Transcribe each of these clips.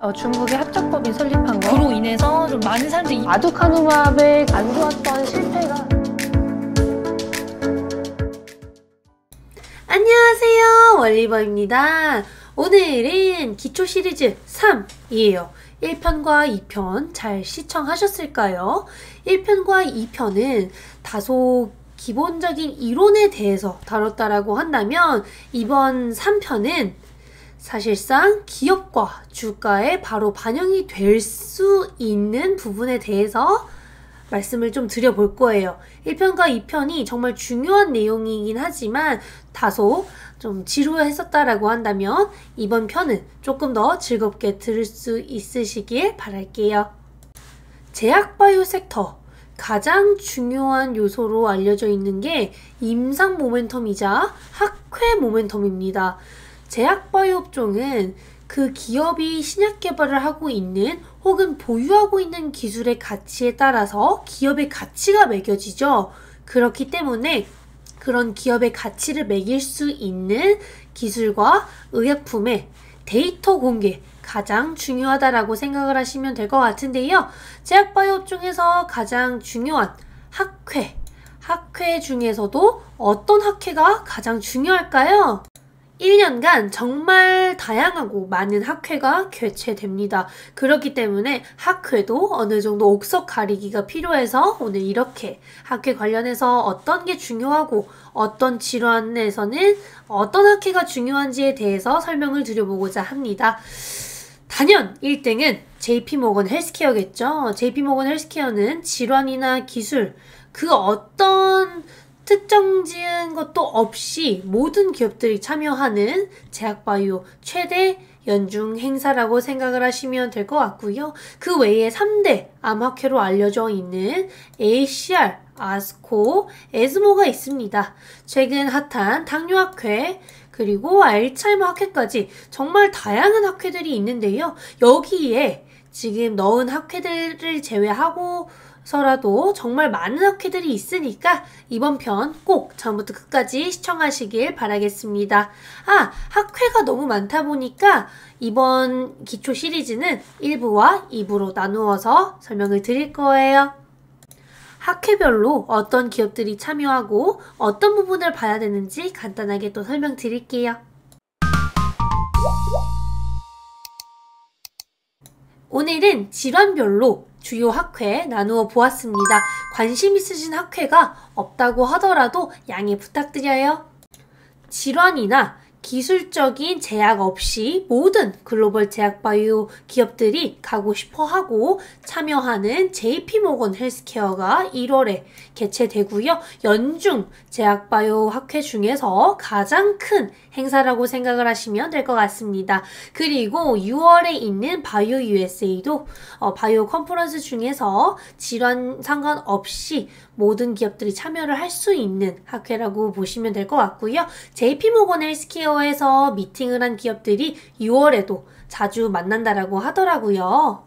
중국의 합작법인 설립한 거. 그로 인해서 좀 많은 사람들이 아두카누맘의 안 좋았던 실패가. 안녕하세요, 월리버입니다. 오늘은 기초 시리즈 3이에요. 1편과 2편 잘 시청하셨을까요? 1편과 2편은 다소 기본적인 이론에 대해서 다뤘다라고 한다면 이번 3편은 사실상 기업과 주가에 바로 반영이 될 수 있는 부분에 대해서 말씀을 좀 드려볼 거예요. 1편과 2편이 정말 중요한 내용이긴 하지만 다소 좀 지루했었다라고 한다면 이번 편은 조금 더 즐겁게 들을 수 있으시길 바랄게요. 제약바이오 섹터 가장 중요한 요소로 알려져 있는 게 임상 모멘텀이자 학회 모멘텀입니다. 제약바이오 업종은 그 기업이 신약 개발을 하고 있는 혹은 보유하고 있는 기술의 가치에 따라서 기업의 가치가 매겨지죠. 그렇기 때문에 그런 기업의 가치를 매길 수 있는 기술과 의약품의 데이터 공개 가장 중요하다라고 생각을 하시면 될 것 같은데요. 제약바이오 업종에서 가장 중요한 학회 중에서도 어떤 학회가 가장 중요할까요? 1년간 정말 다양하고 많은 학회가 개최됩니다. 그렇기 때문에 학회도 어느 정도 옥석 가리기가 필요해서 오늘 이렇게 학회 관련해서 어떤 게 중요하고 어떤 질환에서는 어떤 학회가 중요한지에 대해서 설명을 드려보고자 합니다. 단연 1등은 JP모건 헬스케어겠죠. JP모건 헬스케어는 질환이나 기술, 그 어떤 특정 지은 것도 없이 모든 기업들이 참여하는 제약바이오 최대 연중 행사라고 생각을 하시면 될 것 같고요. 그 외에 3대 암학회로 알려져 있는 ACR, 아스코, 에스모가 있습니다. 최근 핫한 당뇨학회, 그리고 알츠하이머 학회까지 정말 다양한 학회들이 있는데요. 여기에 지금 넣은 학회들을 제외하고 서라도 정말 많은 학회들이 있으니까 이번 편 꼭 처음부터 끝까지 시청하시길 바라겠습니다. 학회가 너무 많다 보니까 이번 기초 시리즈는 1부와 2부로 나누어서 설명을 드릴 거예요. 학회별로 어떤 기업들이 참여하고 어떤 부분을 봐야 되는지 간단하게 또 설명드릴게요. 오늘은 질환별로 주요 학회 나누어 보았습니다. 관심 있으신 학회가 없다고 하더라도 양해 부탁드려요. 질환이나 기술적인 제약 없이 모든 글로벌 제약바이오 기업들이 가고 싶어하고 참여하는 JP모건 헬스케어가 1월에 개최되고요. 연중 제약바이오 학회 중에서 가장 큰 행사라고 생각을 하시면 될 것 같습니다. 그리고 6월에 있는 바이오 USA도 바이오 컨퍼런스 중에서 질환 상관없이 모든 기업들이 참여를 할 수 있는 학회라고 보시면 될 것 같고요. JP모건 헬스케어에서 미팅을 한 기업들이 6월에도 자주 만난다라고 하더라고요.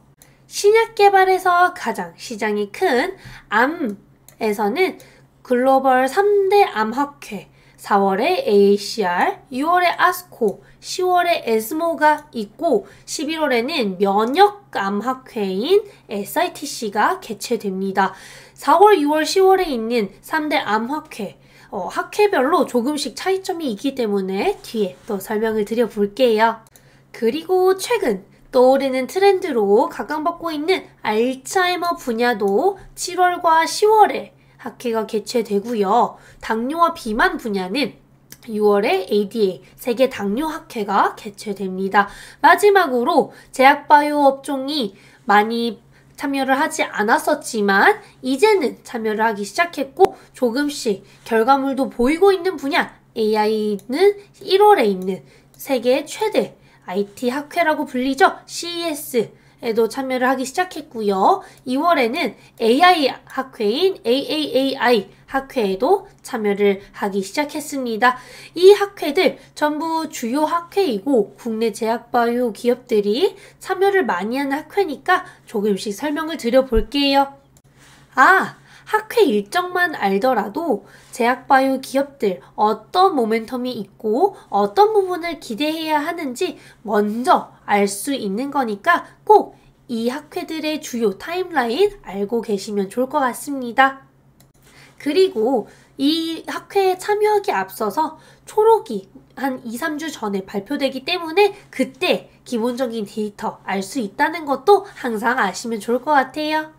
신약 개발에서 가장 시장이 큰 암에서는 글로벌 3대 암학회, 4월에 ACR, 6월에 아스코, 10월에 에스모가 있고 11월에는 면역암학회인 SITC가 개최됩니다. 4월, 6월, 10월에 있는 3대 암학회, 학회별로 조금씩 차이점이 있기 때문에 뒤에 또 설명을 드려볼게요. 그리고 최근 떠오르는 트렌드로 각광받고 있는 알츠하이머 분야도 7월과 10월에 학회가 개최되고요. 당뇨와 비만 분야는 6월에 ADA 세계 당뇨 학회가 개최됩니다. 마지막으로 제약바이오 업종이 많이 참여를 하지 않았었지만 이제는 참여를 하기 시작했고 조금씩 결과물도 보이고 있는 분야 AI는 1월에 있는 세계 최대 IT 학회라고 불리죠. CES에도 참여를 하기 시작했고요. 2월에는 AI 학회인 AAAI 학회에도 참여를 하기 시작했습니다. 이 학회들 전부 주요 학회이고 국내 제약바이오 기업들이 참여를 많이 하는 학회니까 조금씩 설명을 드려볼게요. 학회 일정만 알더라도 제약바이오 기업들 어떤 모멘텀이 있고 어떤 부분을 기대해야 하는지 먼저 알 수 있는 거니까 꼭 이 학회들의 주요 타임라인 알고 계시면 좋을 것 같습니다. 그리고 이 학회에 참여하기 앞서서 초록이 한 2, 3주 전에 발표되기 때문에 그때 기본적인 데이터 알 수 있다는 것도 항상 아시면 좋을 것 같아요.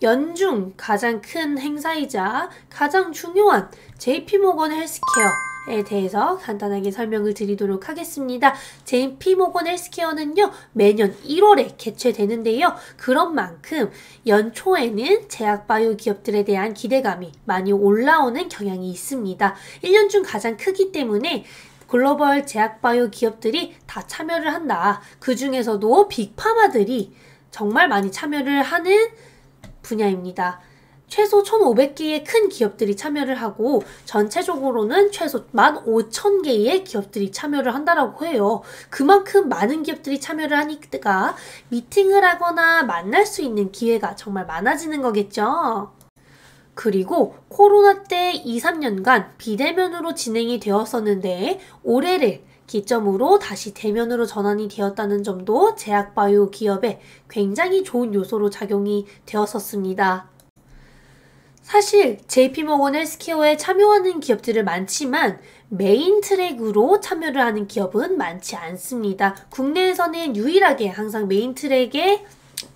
연중 가장 큰 행사이자 가장 중요한 JP모건 헬스케어에 대해서 간단하게 설명을 드리도록 하겠습니다. JP모건 헬스케어는요, 매년 1월에 개최되는데요. 그런 만큼 연초에는 제약바이오 기업들에 대한 기대감이 많이 올라오는 경향이 있습니다. 1년 중 가장 크기 때문에 글로벌 제약바이오 기업들이 다 참여를 한다. 그 중에서도 빅파마들이 정말 많이 참여를 하는 분야입니다. 최소 1,500개의 큰 기업들이 참여를 하고 전체적으로는 최소 15,000개의 기업들이 참여를 한다라고 해요. 그만큼 많은 기업들이 참여를 하니까 미팅을 하거나 만날 수 있는 기회가 정말 많아지는 거겠죠. 그리고 코로나 때 2, 3년간 비대면으로 진행이 되었었는데 올해를 기점으로 다시 대면으로 전환이 되었다는 점도 제약바이오 기업에 굉장히 좋은 요소로 작용이 되었었습니다. 사실 JP모건 헬스케어에 참여하는 기업들은 많지만 메인 트랙으로 참여를 하는 기업은 많지 않습니다. 국내에서는 유일하게 항상 메인 트랙에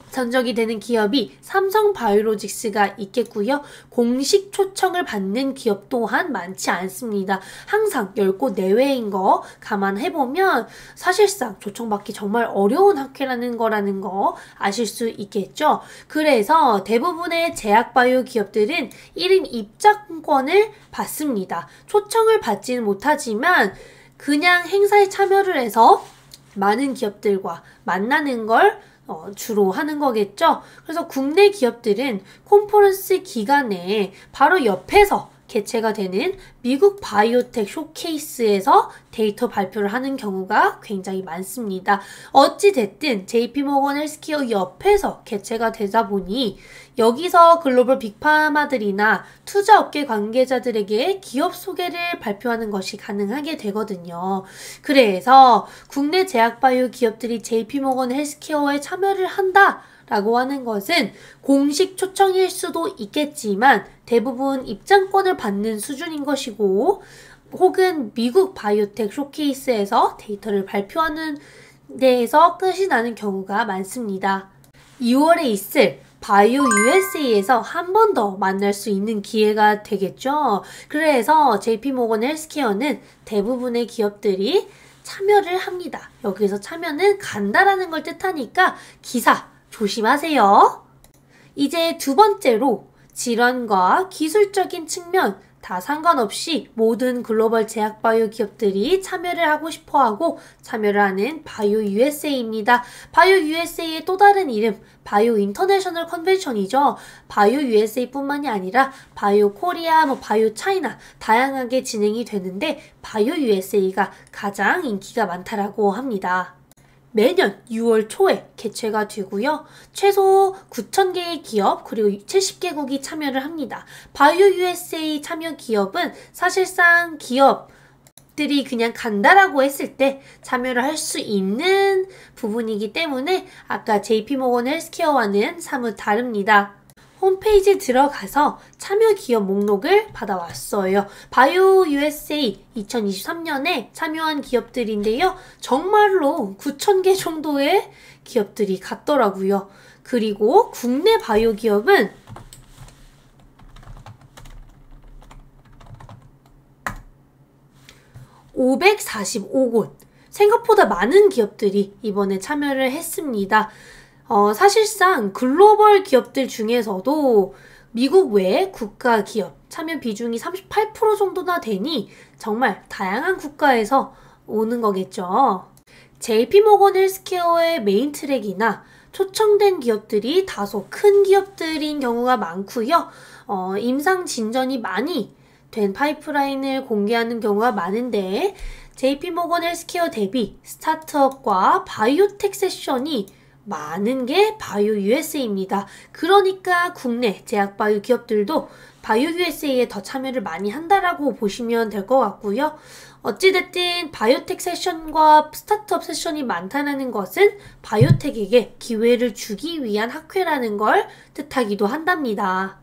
선정이 되는 기업이 삼성바이오로직스가 있겠고요. 공식 초청을 받는 기업 또한 많지 않습니다. 항상 10곳 내외인 거 감안해보면 사실상 초청받기 정말 어려운 학회라는 거라는 거 아실 수 있겠죠. 그래서 대부분의 제약바이오 기업들은 1인 입장권을 받습니다. 초청을 받지는 못하지만 그냥 행사에 참여를 해서 많은 기업들과 만나는 걸 주로 하는 거겠죠. 그래서 국내 기업들은 콘퍼런스 기간에 바로 옆에서 개최가 되는 미국 바이오텍 쇼케이스에서 데이터 발표를 하는 경우가 굉장히 많습니다. 어찌됐든 JP모건 헬스케어 옆에서 개최가 되다 보니 여기서 글로벌 빅파마들이나 투자업계 관계자들에게 기업 소개를 발표하는 것이 가능하게 되거든요. 그래서 국내 제약바이오 기업들이 JP모건 헬스케어에 참여를 한다 라고 하는 것은 공식 초청일 수도 있겠지만 대부분 입장권을 받는 수준인 것이고 혹은 미국 바이오텍 쇼케이스에서 데이터를 발표하는 데에서 끝이 나는 경우가 많습니다. 2월에 있을 바이오 USA에서 한 번 더 만날 수 있는 기회가 되겠죠. 그래서 JP모건 헬스케어는 대부분의 기업들이 참여를 합니다. 여기서 참여는 간다라는 걸 뜻하니까 기사 조심하세요. 이제 두 번째로 질환과 기술적인 측면 다 상관없이 모든 글로벌 제약바이오 기업들이 참여를 하고 싶어하고 참여를 하는 바이오 USA입니다. 바이오 USA의 또 다른 이름 바이오 인터내셔널 컨벤션이죠. 바이오 USA 뿐만이 아니라 바이오 코리아, 바이오 차이나 다양하게 진행이 되는데 바이오 USA가 가장 인기가 많다라고 합니다. 매년 6월 초에 개최가 되고요. 최소 9,000개의 기업 그리고 70개국이 참여를 합니다. 바이오 USA 참여 기업은 사실상 기업들이 그냥 간다라고 했을 때 참여를 할 수 있는 부분이기 때문에 아까 JP모건 헬스케어와는 사뭇 다릅니다. 홈페이지에 들어가서 참여 기업 목록을 받아왔어요. 바이오 USA 2023년에 참여한 기업들인데요. 정말로 9,000개 정도의 기업들이 갔더라고요. 그리고 국내 바이오 기업은 (545곳) 생각보다 많은 기업들이 이번에 참여를 했습니다. 사실상 글로벌 기업들 중에서도 미국 외 국가 기업 참여 비중이 38% 정도나 되니 정말 다양한 국가에서 오는 거겠죠. JP모건 헬스케어의 메인 트랙이나 초청된 기업들이 다소 큰 기업들인 경우가 많고요. 임상 진전이 많이 된 파이프라인을 공개하는 경우가 많은데 JP모건 헬스케어 대비 스타트업과 바이오텍 세션이 많은 게 바이오 USA입니다. 그러니까 국내 제약바이오 기업들도 바이오 USA에 더 참여를 많이 한다라고 보시면 될 것 같고요. 어찌됐든 바이오텍 세션과 스타트업 세션이 많다는 것은 바이오텍에게 기회를 주기 위한 학회라는 걸 뜻하기도 한답니다.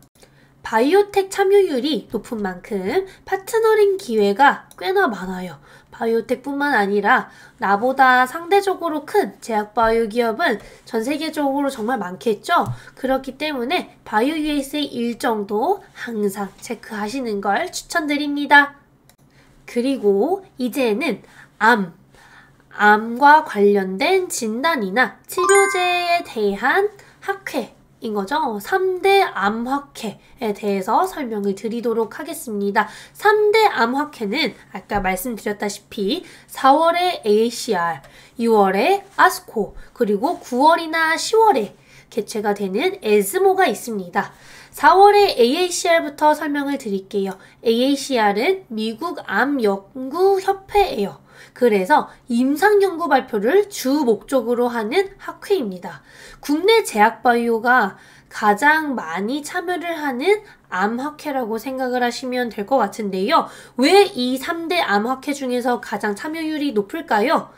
바이오텍 참여율이 높은 만큼 파트너링 기회가 꽤나 많아요. 바이오텍뿐만 아니라 나보다 상대적으로 큰 제약바이오 기업은 전 세계적으로 정말 많겠죠. 그렇기 때문에 바이오 USA 일정도 항상 체크하시는 걸 추천드립니다. 그리고 이제는 암과 관련된 진단이나 치료제에 대한 학회인 거죠. 3대 암학회에 대해서 설명을 드리도록 하겠습니다. 3대 암학회는 아까 말씀드렸다시피 4월에 AACR, 6월에 ASCO, 그리고 9월이나 10월에 개최가 되는 에스모가 있습니다. 4월에 AACR부터 설명을 드릴게요. AACR은 미국 암연구협회예요. 그래서 임상연구 발표를 주 목적으로 하는 학회입니다. 국내 제약바이오가 가장 많이 참여를 하는 암학회라고 생각을 하시면 될 것 같은데요. 왜 이 3대 암학회 중에서 가장 참여율이 높을까요?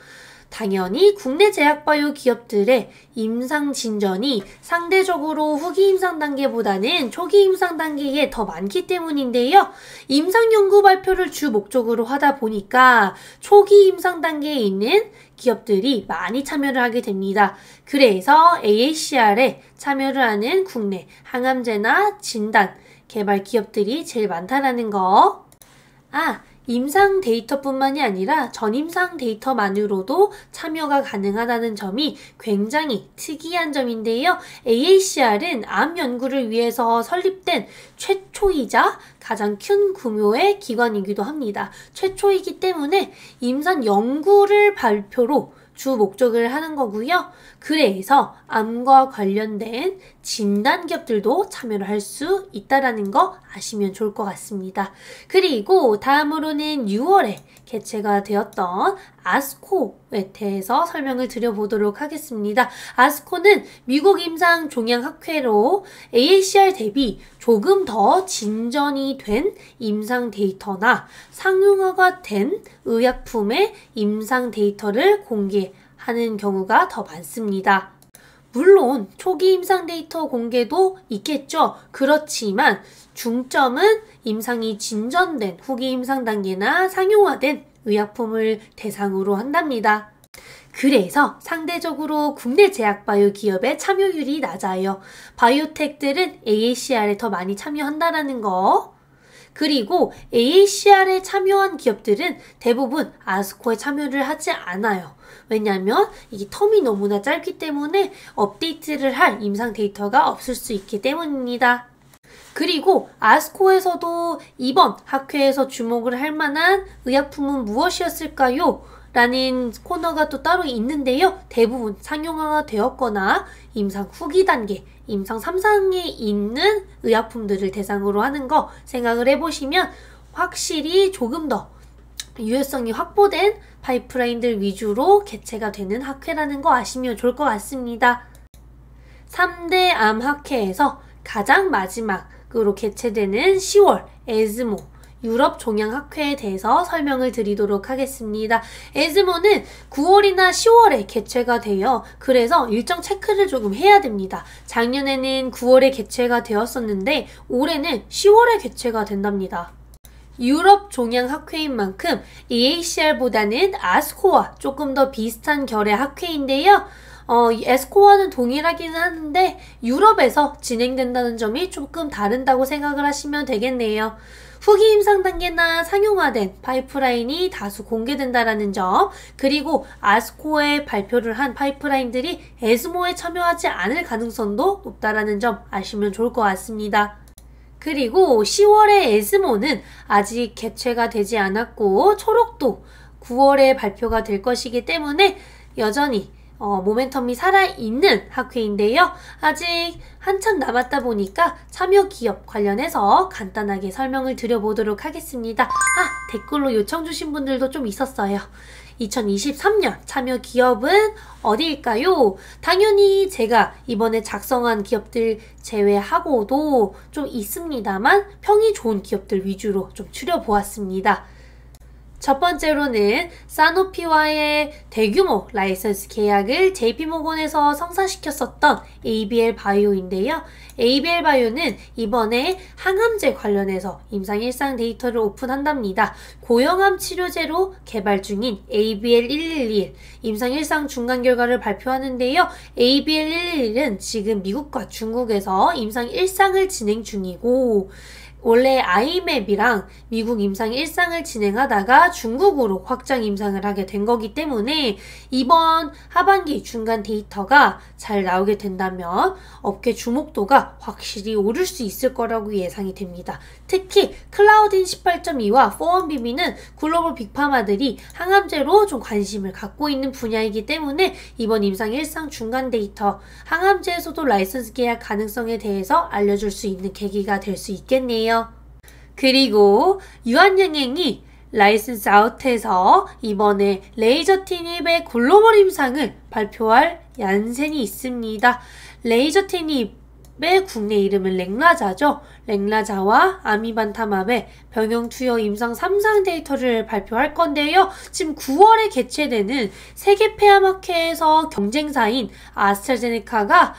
당연히 국내 제약바이오 기업들의 임상 진전이 상대적으로 후기 임상 단계보다는 초기 임상 단계에 더 많기 때문인데요. 임상 연구 발표를 주 목적으로 하다 보니까 초기 임상 단계에 있는 기업들이 많이 참여를 하게 됩니다. 그래서 AACR에 참여를 하는 국내 항암제나 진단, 개발 기업들이 제일 많다라는 거. 임상 데이터뿐만이 아니라 전임상 데이터만으로도 참여가 가능하다는 점이 굉장히 특이한 점인데요. AACR은 암 연구를 위해서 설립된 최초이자 가장 큰 규모의 기관이기도 합니다. 최초이기 때문에 임상 연구를 발표로 주 목적을 하는 거고요. 그래서 암과 관련된 진단 기업들도 참여를 할 수 있다라는 거 아시면 좋을 것 같습니다. 그리고 다음으로는 6월에 개최가 되었던 ASCO에 대해서 설명을 드려보도록 하겠습니다. ASCO는 미국 임상 종양학회로 AACR 대비 조금 더 진전이 된 임상 데이터나 상용화가 된 의약품의 임상 데이터를 공개하는 경우가 더 많습니다. 물론 초기 임상 데이터 공개도 있겠죠. 그렇지만 중점은 임상이 진전된 후기 임상 단계나 상용화된 의약품을 대상으로 한답니다. 그래서 상대적으로 국내 제약바이오 기업의 참여율이 낮아요. 바이오텍들은 AACR에 더 많이 참여한다라는 거. 그리고 AACR에 참여한 기업들은 대부분 ASCO에 참여를 하지 않아요. 왜냐하면 이게 텀이 너무나 짧기 때문에 업데이트를 할 임상 데이터가 없을 수 있기 때문입니다. 그리고 ASCO에서도 이번 학회에서 주목을 할 만한 의약품은 무엇이었을까요? 라는 코너가 또 따로 있는데요. 대부분 상용화가 되었거나 임상 후기 단계, 임상 3상에 있는 의약품들을 대상으로 하는 거 생각을 해보시면 확실히 조금 더 유효성이 확보된 파이프라인들 위주로 개최가 되는 학회라는 거 아시면 좋을 것 같습니다. 3대 암학회에서 가장 마지막으로 개최되는 10월 에스모 유럽 종양학회에 대해서 설명을 드리도록 하겠습니다. 에스모는 9월이나 10월에 개최가 돼요. 그래서 일정 체크를 조금 해야 됩니다. 작년에는 9월에 개최가 되었었는데 올해는 10월에 개최가 된답니다. 유럽 종양학회인 만큼 AACR보다는 ASCO와 조금 더 비슷한 결의 학회인데요. 에스코와는 동일하기는 하는데 유럽에서 진행된다는 점이 조금 다른다고 생각을 하시면 되겠네요. 후기 임상 단계나 상용화된 파이프라인이 다수 공개된다라는 점, 그리고 아스코에 발표를 한 파이프라인들이 에스모에 참여하지 않을 가능성도 높다라는 점 아시면 좋을 것 같습니다. 그리고 10월의 에스모는 아직 개최가 되지 않았고 초록도 9월에 발표가 될 것이기 때문에 여전히 모멘텀이 살아있는 학회인데요. 아직 한참 남았다 보니까 참여 기업 관련해서 간단하게 설명을 드려보도록 하겠습니다. 댓글로 요청 주신 분들도 좀 있었어요. 2023년 참여 기업은 어디일까요? 당연히 제가 이번에 작성한 기업들 제외하고도 좀 있습니다만 평이 좋은 기업들 위주로 좀 추려보았습니다. 첫 번째로는 사노피와의 대규모 라이선스 계약을 JP모건에서 성사시켰었던 ABL 바이오인데요. ABL 바이오는 이번에 항암제 관련해서 임상 1상 데이터를 오픈한답니다. 고형암 치료제로 개발 중인 ABL111 임상 1상 중간 결과를 발표하는데요. ABL111은 지금 미국과 중국에서 임상 1상을 진행 중이고 원래 아이맵이랑 미국 임상 1상을 진행하다가 중국으로 확장 임상을 하게 된 거기 때문에 이번 하반기 중간 데이터가 잘 나오게 된다면 업계 주목도가 확실히 오를 수 있을 거라고 예상이 됩니다. 특히 클라우딘 18.2와 4-1BB는 글로벌 빅파마들이 항암제로 좀 관심을 갖고 있는 분야이기 때문에 이번 임상 1상 중간 데이터 항암제에서도 라이선스 계약 가능성에 대해서 알려줄 수 있는 계기가 될 수 있겠네요. 그리고 유한양행이 라이선스 아웃에서 이번에 레이저 티닙의 글로벌 임상을 발표할 얀센이 있습니다. 레이저 티닙의 국내 이름은 렉라자죠. 렉라자와 아미반타맙의 병용 투여 임상 3상 데이터를 발표할 건데요. 지금 9월에 개최되는 세계 폐암학회에서 경쟁사인 아스트라제네카가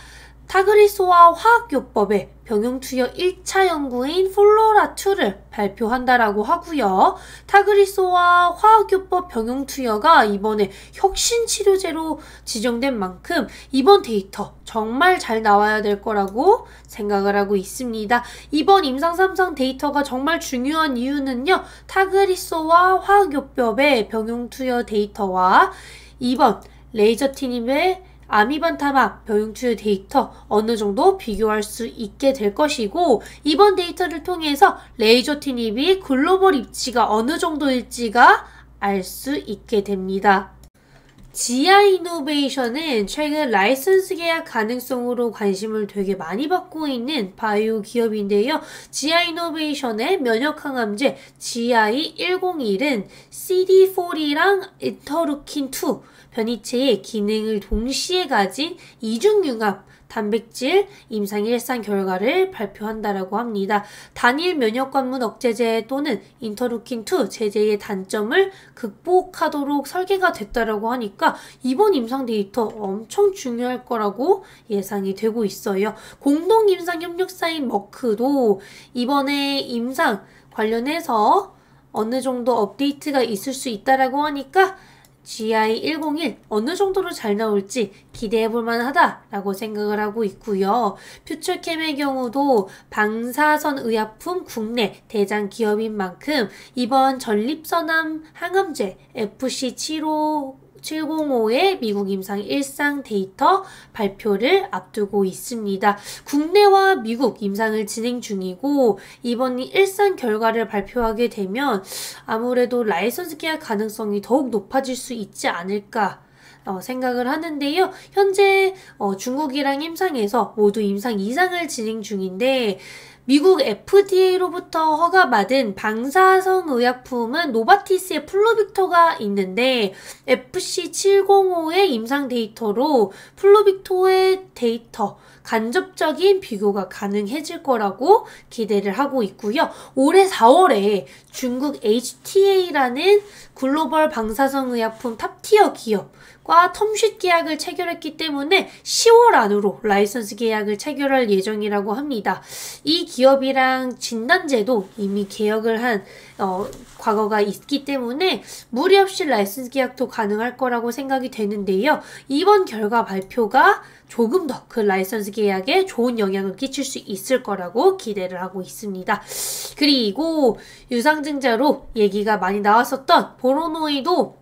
타그리소와 화학요법의 병용투여 1차 연구인 플로라2를 발표한다라고 하고요. 타그리소와 화학요법 병용투여가 이번에 혁신치료제로 지정된 만큼 이번 데이터 정말 잘 나와야 될 거라고 생각을 하고 있습니다. 이번 임상 3상 데이터가 정말 중요한 이유는요. 타그리소와 화학요법의 병용투여 데이터와 이번 레이저티님의 아미반타마 병용투여 데이터 어느 정도 비교할 수 있게 될 것이고 이번 데이터를 통해서 레이저티닙이 글로벌 입지가 어느 정도일지가 알 수 있게 됩니다. 지아이노베이션은 최근 라이선스 계약 가능성으로 관심을 되게 많이 받고 있는 바이오 기업인데요. 지아이노베이션의 면역항암제 GI101은 CD4랑 인터루킨2 변이체의 기능을 동시에 가진 이중융합 단백질 임상 1상 결과를 발표한다라고 합니다. 단일 면역관문 억제제 또는 인터루킨2 제제의 단점을 극복하도록 설계가 됐다라고 하니까 이번 임상 데이터 엄청 중요할 거라고 예상이 되고 있어요. 공동 임상 협력사인 머크도 이번에 임상 관련해서 어느 정도 업데이트가 있을 수 있다라고 하니까 GI101 어느 정도로 잘 나올지 기대해볼 만하다라고 생각을 하고 있고요. 퓨처캠의 경우도 방사선 의약품 국내 대장 기업인 만큼 이번 전립선암 항암제 FC705의 미국 임상 1상 데이터 발표를 앞두고 있습니다. 국내와 미국 임상을 진행 중이고 이번 1상 결과를 발표하게 되면 아무래도 라이선스 계약 가능성이 더욱 높아질 수 있지 않을까 생각을 하는데요. 현재 중국이랑 임상에서 모두 임상 2상을 진행 중인데 미국 FDA로부터 허가받은 방사성 의약품은 노바티스의 플로빅토가 있는데 FC705의 임상 데이터로 플로빅토의 데이터 간접적인 비교가 가능해질 거라고 기대를 하고 있고요. 올해 4월에 중국 HTA라는 글로벌 방사성 의약품 탑티어 기업과 텀쉿 계약을 체결했기 때문에 10월 안으로 라이선스 계약을 체결할 예정이라고 합니다. 이 기업이랑 진단제도 이미 계약을 한 과거가 있기 때문에 무리 없이 라이선스 계약도 가능할 거라고 생각이 되는데요. 이번 결과 발표가 조금 더 그 라이선스 계약에 좋은 영향을 끼칠 수 있을 거라고 기대를 하고 있습니다. 그리고 유상증자로 얘기가 많이 나왔었던 보로노이도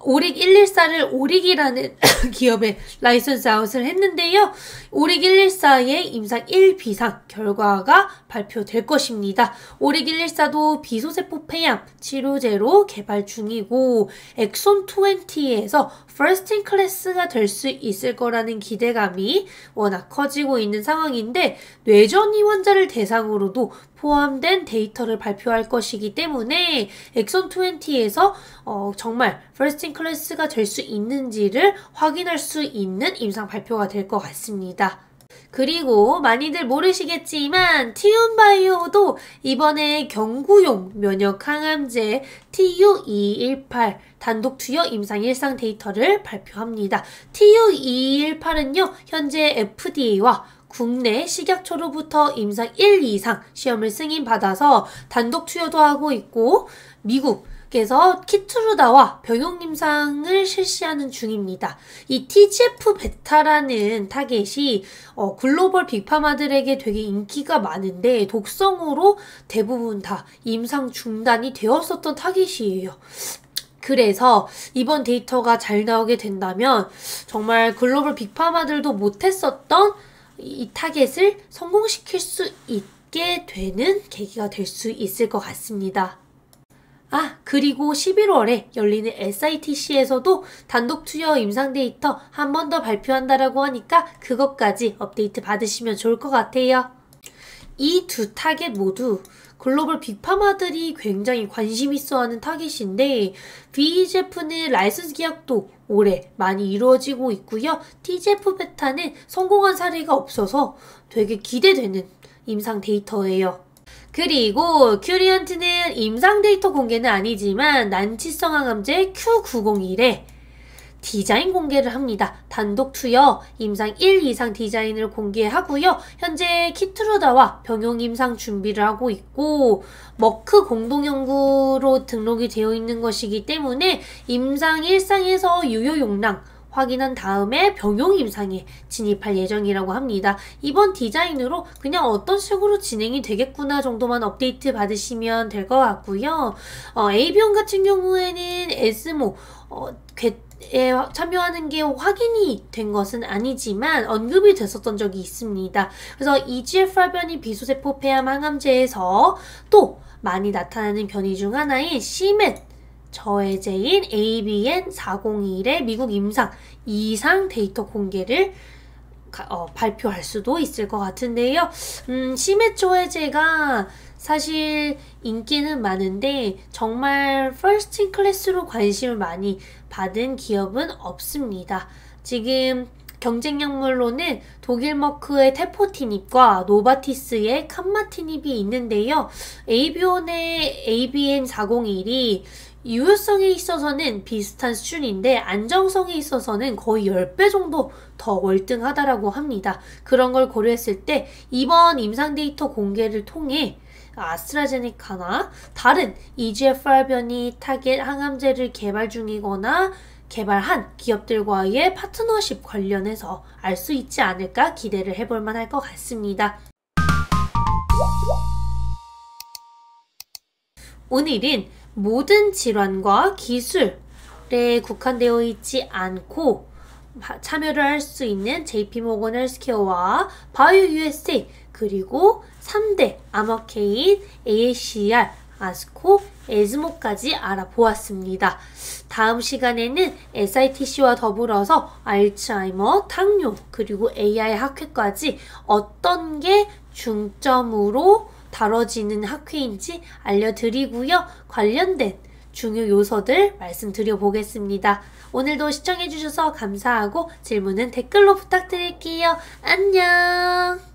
오릭 114를 오릭이라는 기업에 라이선스 아웃을 했는데요. 오릭 114의 임상 1비상 결과가 발표될 것입니다. 오릭 114도 비소세포 폐암 치료제로 개발 중이고 엑손 20에서 first in class가 될 수 있을 거라는 기대감이 워낙 커지고 있는 상황인데 뇌전이 환자를 대상으로도 포함된 데이터를 발표할 것이기 때문에 엑선 20에서 정말 First in Class가 될 수 있는지를 확인할 수 있는 임상 발표가 될 것 같습니다. 그리고 많이들 모르시겠지만 티움바이오도 이번에 경구용 면역 항암제 TU2218 단독 투여 임상 1상 데이터를 발표합니다. TU2218은요, 현재 FDA와 국내 식약처로부터 임상 1, 2상 시험을 승인받아서 단독 투여도 하고 있고 미국에서 키트루다와 병용 임상을 실시하는 중입니다. 이 TGF 베타라는 타겟이 글로벌 빅파마들에게 되게 인기가 많은데 독성으로 대부분 다 임상 중단이 되었었던 타겟이에요. 그래서 이번 데이터가 잘 나오게 된다면 정말 글로벌 빅파마들도 못했었던 이 타겟을 성공시킬 수 있게 되는 계기가 될 수 있을 것 같습니다. 그리고 11월에 열리는 SITC에서도 단독 투여 임상 데이터 한 번 더 발표한다라고 하니까 그것까지 업데이트 받으시면 좋을 것 같아요. 이 두 타겟 모두 글로벌 빅파마들이 굉장히 관심 있어 하는 타겟인데 VEGF는 라이선스 계약도 올해 많이 이루어지고 있고요. TGF 베타는 성공한 사례가 없어서 되게 기대되는 임상 데이터예요. 그리고 큐리언트는 임상 데이터 공개는 아니지만 난치성 항암제 Q901에 디자인 공개를 합니다. 단독 투여 임상 1 이상 디자인을 공개하고요. 현재 키트루다와 병용 임상 준비를 하고 있고 머크 공동연구로 등록이 되어 있는 것이기 때문에 임상 1상에서 유효 용량 확인한 다음에 병용 임상에 진입할 예정이라고 합니다. 이번 디자인으로 그냥 어떤 식으로 진행이 되겠구나 정도만 업데이트 받으시면 될 것 같고요. 에이비온 같은 경우에는 에스모 에 참여하는 게 확인이 된 것은 아니지만 언급이 됐었던 적이 있습니다. 그래서 EGFR 변이 비소세포 폐암 항암제에서 또 많이 나타나는 변이 중 하나인 CMET 저해제인 ABN401의 미국 임상 2상 데이터 공개를 발표할 수도 있을 것 같은데요. CMET 저해제가 사실 인기는 많은데 정말 First in Class로 관심을 많이 받은 기업은 없습니다. 지금 경쟁 약물로는 독일 머크의 테포티닙과 노바티스의 칸마티닙이 있는데요. 에이비온의 ABN401이 유효성에 있어서는 비슷한 수준인데 안정성에 있어서는 거의 10배 정도 더 월등하다라고 합니다. 그런 걸 고려했을 때 이번 임상 데이터 공개를 통해 아스트라제네카나 다른 EGFR 변이 타겟 항암제를 개발 중이거나 개발한 기업들과의 파트너십 관련해서 알 수 있지 않을까 기대를 해볼 만할 것 같습니다. 오늘은 모든 질환과 기술에 국한되어 있지 않고 참여를 할 수 있는 JP모건 헬스케어와 바이오 USA 그리고 3대 암호케인, AACR, 아스코, 에즈모까지 알아보았습니다. 다음 시간에는 SITC와 더불어서 알츠하이머, 당뇨, 그리고 AI 학회까지 어떤 게 중점으로 다뤄지는 학회인지 알려드리고요. 관련된 중요 요소들 말씀드려 보겠습니다. 오늘도 시청해주셔서 감사하고 질문은 댓글로 부탁드릴게요. 안녕!